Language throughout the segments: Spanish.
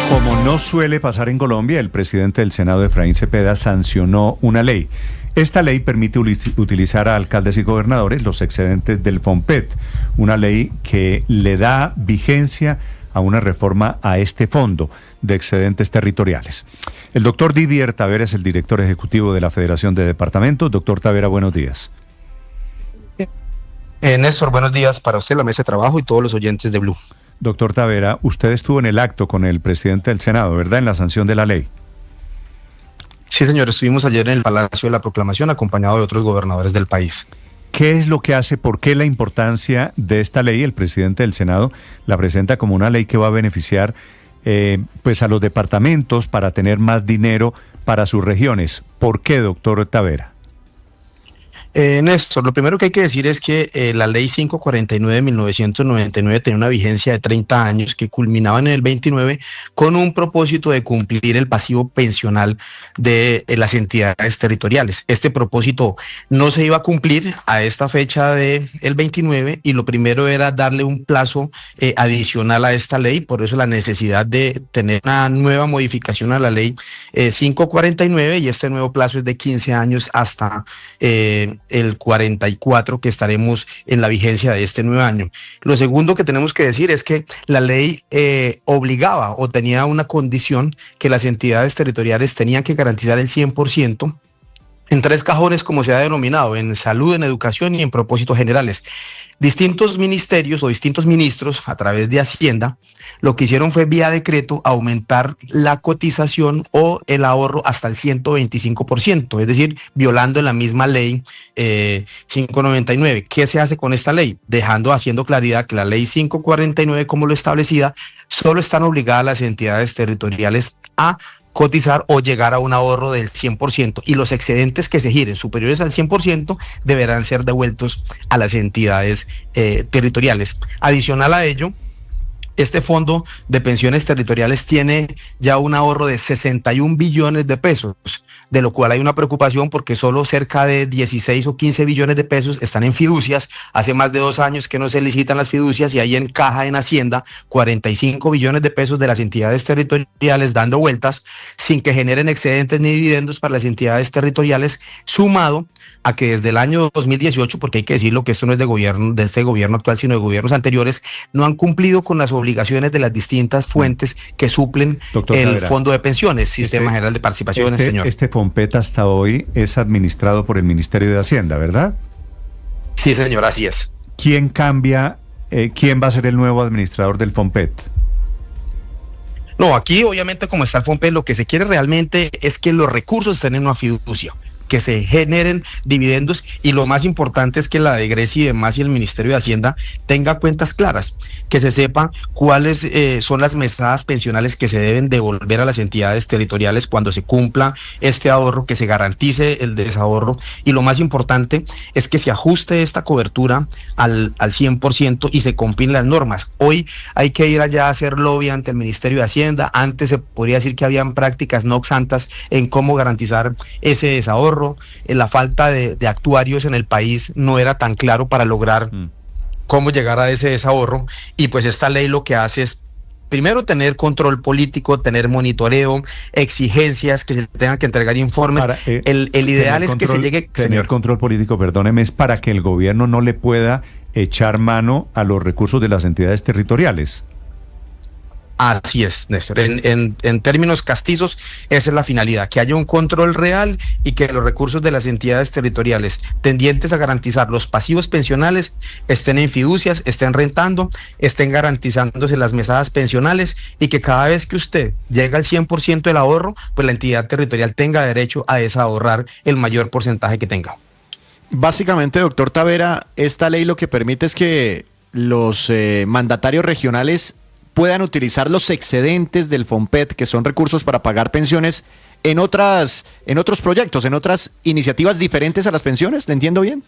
Como no suele pasar en Colombia, el presidente del Senado, Efraín Cepeda, sancionó una ley. Esta ley permite utilizar a alcaldes y gobernadores los excedentes del FOMPET, una ley que le da vigencia a una reforma a este fondo de excedentes territoriales. El doctor Didier Tavera es el director ejecutivo de la Federación de Departamentos. Doctor Tavera, buenos días. Néstor, buenos días para usted, la mesa de trabajo y todos los oyentes de Blue. Doctor Tavera, usted estuvo en el acto con el presidente del Senado, ¿verdad?, en la sanción de la ley. Sí, señor, estuvimos ayer en el Palacio de la Proclamación acompañado de otros gobernadores del país. ¿Qué es lo que hace? ¿Por qué la importancia de esta ley? El presidente del Senado la presenta como una ley que va a beneficiar pues a los departamentos para tener más dinero para sus regiones. ¿Por qué, doctor Tavera? Néstor, lo primero que hay que decir es que la ley 549 de 1999 tenía una vigencia de 30 años que culminaba en el 29 con un propósito de cumplir el pasivo pensional de las entidades territoriales. Este propósito no se iba a cumplir a esta fecha del 29 y lo primero era darle un plazo adicional a esta ley, por eso la necesidad de tener una nueva modificación a la ley 549 y este nuevo plazo es de 15 años hasta el 44 que estaremos en la vigencia de este nuevo año. Lo segundo que tenemos que decir es que la ley obligaba o tenía una condición que las entidades territoriales tenían que garantizar el 100% en tres cajones, como se ha denominado, en salud, en educación y en propósitos generales. Distintos ministerios o distintos ministros a través de Hacienda lo que hicieron fue vía decreto aumentar la cotización o el ahorro hasta el 125%, es decir, violando la misma ley 599. ¿Qué se hace con esta ley? Haciendo claridad que la ley 549 como lo establecida, solo están obligadas las entidades territoriales a cotizar o llegar a un ahorro del 100% y los excedentes que se giren superiores al 100% deberán ser devueltos a las entidades territoriales. Adicional a ello, este fondo de pensiones territoriales tiene ya un ahorro de 61 billones de pesos, de lo cual hay una preocupación porque solo cerca de 16 o 15 billones de pesos están en fiducias. Hace más de 2 años que no se licitan las fiducias y ahí encaja en Hacienda 45 billones de pesos de las entidades territoriales dando vueltas sin que generen excedentes ni dividendos para las entidades territoriales, sumado a que desde el año 2018, porque hay que decirlo que esto no es de este gobierno actual, sino de gobiernos anteriores, no han cumplido con las obligaciones de las distintas fuentes que suplen el Fondo de Pensiones, Sistema General de Participaciones, señor. Este FOMPET hasta hoy es administrado por el Ministerio de Hacienda, ¿verdad? Sí, señor, así es. ¿Quién cambia? ¿Quién va a ser el nuevo administrador del FOMPET? No, aquí obviamente como está el FOMPET, lo que se quiere realmente es que los recursos estén en una fiducia, que se generen dividendos y lo más importante es que la DGRES y demás y el Ministerio de Hacienda tenga cuentas claras, que se sepa cuáles son las mesadas pensionales que se deben devolver a las entidades territoriales cuando se cumpla este ahorro, que se garantice el desahorro y lo más importante es que se ajuste esta cobertura al 100% y se cumplen las normas. Hoy hay que ir allá a hacer lobby ante el Ministerio de Hacienda. Antes se podría decir que habían prácticas no santas en cómo garantizar ese desahorro. La falta de actuarios en el país no era tan claro para lograr cómo llegar a ese desahorro y pues esta ley lo que hace es primero tener control político, tener monitoreo, exigencias, que se tengan que entregar informes. El ideal es que se llegue... Tener control político, perdóneme, es para que el gobierno no le pueda echar mano a los recursos de las entidades territoriales. Así es, Néstor. En términos castizos, esa es la finalidad, que haya un control real y que los recursos de las entidades territoriales tendientes a garantizar los pasivos pensionales estén en fiducias, estén rentando, estén garantizándose las mesadas pensionales y que cada vez que usted llega al 100% del ahorro, pues la entidad territorial tenga derecho a desahorrar el mayor porcentaje que tenga. Básicamente, doctor Tavera, esta ley lo que permite es que los mandatarios regionales puedan utilizar los excedentes del FOMPET, que son recursos para pagar pensiones, en otros proyectos, en otras iniciativas diferentes a las pensiones. ¿Le entiendo bien?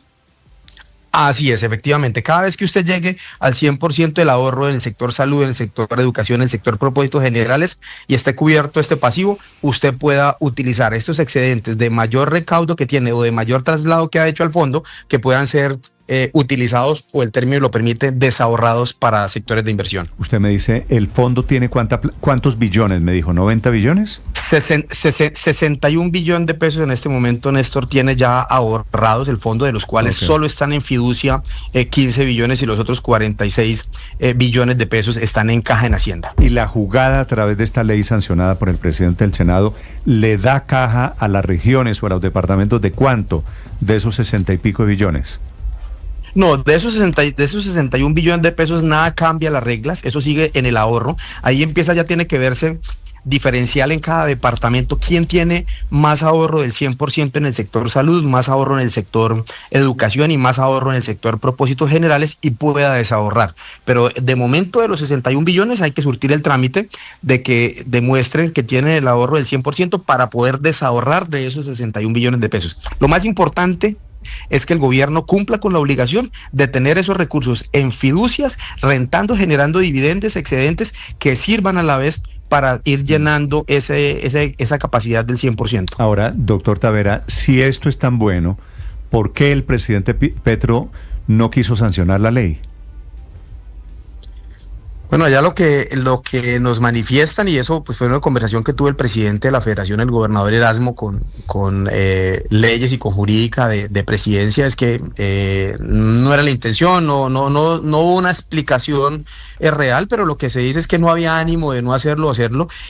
Así es, efectivamente. Cada vez que usted llegue al 100% del ahorro en el sector salud, en el sector educación, en el sector propósitos generales y esté cubierto este pasivo, usted pueda utilizar estos excedentes de mayor recaudo que tiene o de mayor traslado que ha hecho al fondo, que puedan ser utilizados, o el término lo permite, desahorrados para sectores de inversión. Usted me dice, ¿el fondo tiene cuántos billones? Me dijo, ¿90 billones? 61 billones de pesos en este momento, Néstor, tiene ya ahorrados el fondo, de los cuales solo están en fiducia 15 billones y los otros 46 billones de pesos están en caja en Hacienda. Y la jugada a través de esta ley sancionada por el presidente del Senado, ¿le da caja a las regiones o a los departamentos de cuánto de esos 60 y pico de billones? No, de esos 61 billones de pesos nada cambia las reglas, eso sigue en el ahorro. Ahí empieza, ya tiene que verse diferencial en cada departamento, quién tiene más ahorro del 100% en el sector salud, más ahorro en el sector educación y más ahorro en el sector propósitos generales, y pueda desahorrar. Pero de momento, de los 61 billones hay que surtir el trámite de que demuestren que tienen el ahorro del 100% para poder desahorrar de esos 61 billones de pesos. Lo más importante es que el gobierno cumpla con la obligación de tener esos recursos en fiducias, rentando, generando dividendos, excedentes que sirvan a la vez para ir llenando esa capacidad del 100%. Ahora, doctor Tavera, si esto es tan bueno, ¿por qué el presidente Petro no quiso sancionar la ley? Bueno, allá lo que nos manifiestan, y eso pues fue una conversación que tuvo el presidente de la Federación, el gobernador Erasmo, con leyes y con jurídica de presidencia, es que no era la intención, no hubo una explicación real, pero lo que se dice es que no había ánimo de no hacerlo,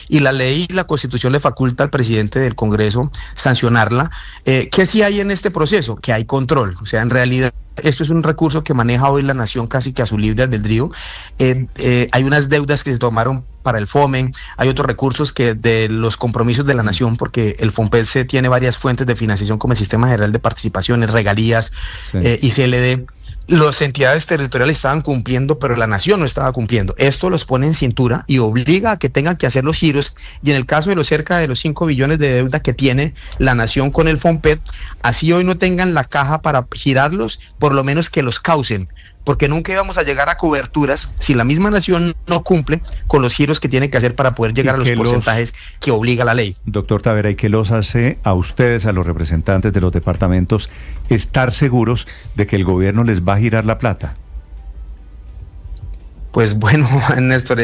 y la ley y la Constitución le faculta al presidente del Congreso sancionarla. ¿Qué sí hay en este proceso? Que hay control, o sea, en realidad esto es un recurso que maneja hoy la nación casi que a su libre albedrío. Hay unas deudas que se tomaron para el FOMEN, hay otros recursos que de los compromisos de la nación, porque el FOMPET tiene varias fuentes de financiación, como el Sistema General de Participaciones, regalías, y CLD. Las entidades territoriales estaban cumpliendo, pero la nación no estaba cumpliendo. Esto los pone en cintura y obliga a que tengan que hacer los giros, y en el caso de los cerca de los 5 billones de deuda que tiene la nación con el FOMPET, así hoy no tengan la caja para girarlos, por lo menos que los causen, porque nunca íbamos a llegar a coberturas si la misma nación no cumple con los giros que tiene que hacer para poder llegar a los porcentajes que obliga la ley. Doctor Tavera, ¿y qué los hace a ustedes, a los representantes de los departamentos, estar seguros de que el gobierno les va a girar la plata? Pues bueno, Néstor,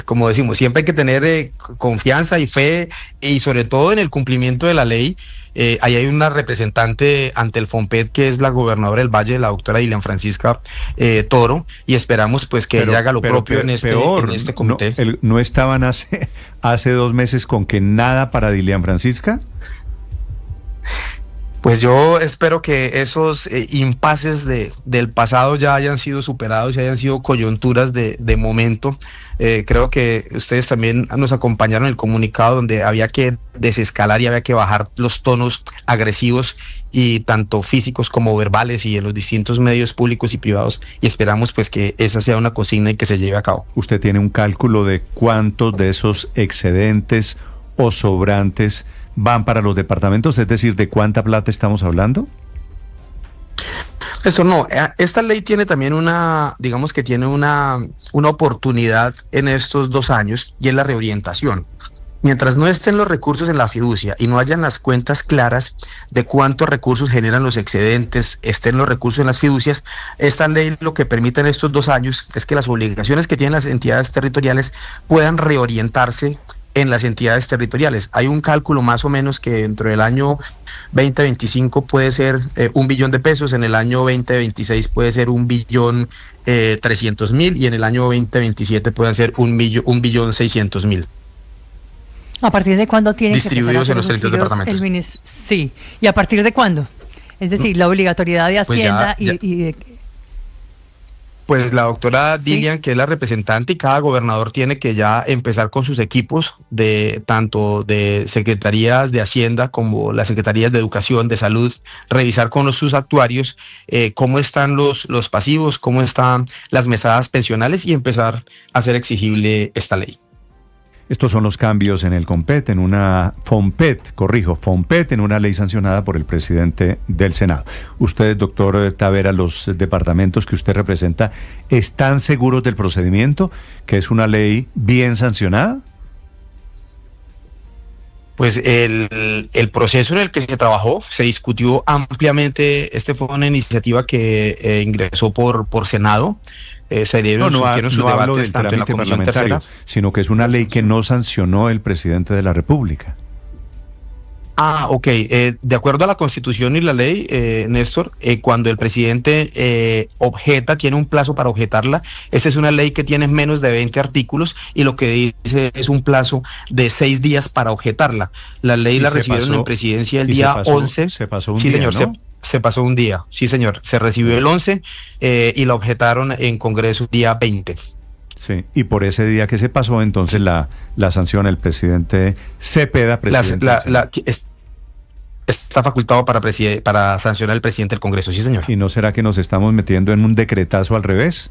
como decimos, siempre hay que tener confianza y fe, y sobre todo en el cumplimiento de la ley. Ahí hay una representante ante el FOMPET que es la gobernadora del Valle, la doctora Dilian Francisca Toro, y esperamos pues que ella haga lo propio en este comité. ¿No estaban hace 2 meses con que nada para Dilian Francisca? Pues yo espero que esos impases del pasado ya hayan sido superados y hayan sido coyunturas de momento. Creo que ustedes también nos acompañaron en el comunicado donde había que desescalar y había que bajar los tonos agresivos, y tanto físicos como verbales, y en los distintos medios públicos y privados, y esperamos pues que esa sea una consigna y que se lleve a cabo. ¿Usted tiene un cálculo de cuántos de esos excedentes o sobrantes van para los departamentos? Es decir, ¿de cuánta plata estamos hablando? Esto no, esta ley tiene también digamos que tiene una oportunidad en estos 2 años, y es la reorientación. Mientras no estén los recursos en la fiducia y no hayan las cuentas claras de cuántos recursos generan los excedentes, estén los recursos en las fiducias, esta ley lo que permite en estos 2 años es que las obligaciones que tienen las entidades territoriales puedan reorientarse en las entidades territoriales. Hay un cálculo más o menos que dentro del año 2025 puede ser 1 billón de pesos, en el año 2026 puede ser 1.300.000.000, y en el año 2027 puede ser 1.600.000. ¿A partir de cuándo tienen distribuidos en los 30 departamentos? Sí, ¿y a partir de cuándo? Es decir, la obligatoriedad de Hacienda Pues la doctora Dilian, que es la representante, y cada gobernador tiene que ya empezar con sus equipos, tanto de secretarías de Hacienda como las secretarías de Educación, de Salud, revisar con sus actuarios cómo están los pasivos, cómo están las mesadas pensionales, y empezar a hacer exigible esta ley. Estos son los cambios en el FOMPET, en una FOMPET, en una ley sancionada por el presidente del Senado. Ustedes, doctor Tavera, los departamentos que usted representa, ¿están seguros del procedimiento, que es una ley bien sancionada? Pues el proceso en el que se trabajó, se discutió ampliamente. Fue una iniciativa que ingresó por Senado. Se dieron no sus hablo debates del tanto en la trámite Comisión parlamentario, Tercera. sino que es una ley que no sancionó el presidente de la República. Ok. De acuerdo a la Constitución y la ley, Néstor, cuando el presidente objeta, tiene un plazo para objetarla. Esta es una ley que tiene menos de 20 artículos y lo que dice es un plazo de 6 días para objetarla. La ley la recibieron en presidencia el día 11. Se pasó un sí, día, señor, ¿no? se pasó un día. Sí, señor. Se recibió el 11 y la objetaron en Congreso el día 20. Sí, y por ese día que se pasó, entonces la sanción el presidente Cepeda, presidente está facultado para sancionar el presidente del Congreso, sí, señor. ¿Y no será que nos estamos metiendo en un decretazo al revés?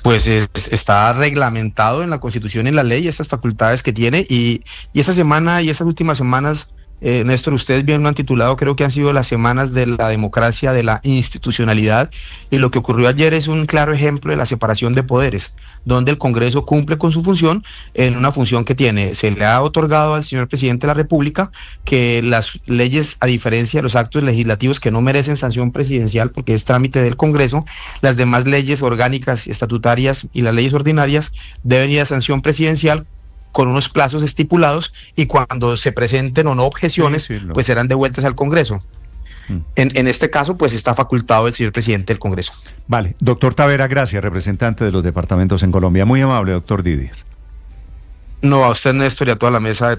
Pues está reglamentado en la Constitución y en la ley estas facultades que tiene, y esta semana y estas últimas semanas, Néstor, ustedes bien lo han titulado, creo que han sido las semanas de la democracia, de la institucionalidad, y lo que ocurrió ayer es un claro ejemplo de la separación de poderes, donde el Congreso cumple con su función, en una función que tiene. Se le ha otorgado al señor presidente de la República que las leyes, a diferencia de los actos legislativos que no merecen sanción presidencial porque es trámite del Congreso, las demás leyes orgánicas, estatutarias y las leyes ordinarias deben ir a sanción presidencial con unos plazos estipulados, y cuando se presenten o no objeciones, pues serán devueltas al Congreso. En este caso, pues está facultado el señor presidente del Congreso. Vale. Doctor Tavera, gracias, representante de los departamentos en Colombia. Muy amable, doctor Didier. No, a usted, Néstor, y a toda la mesa de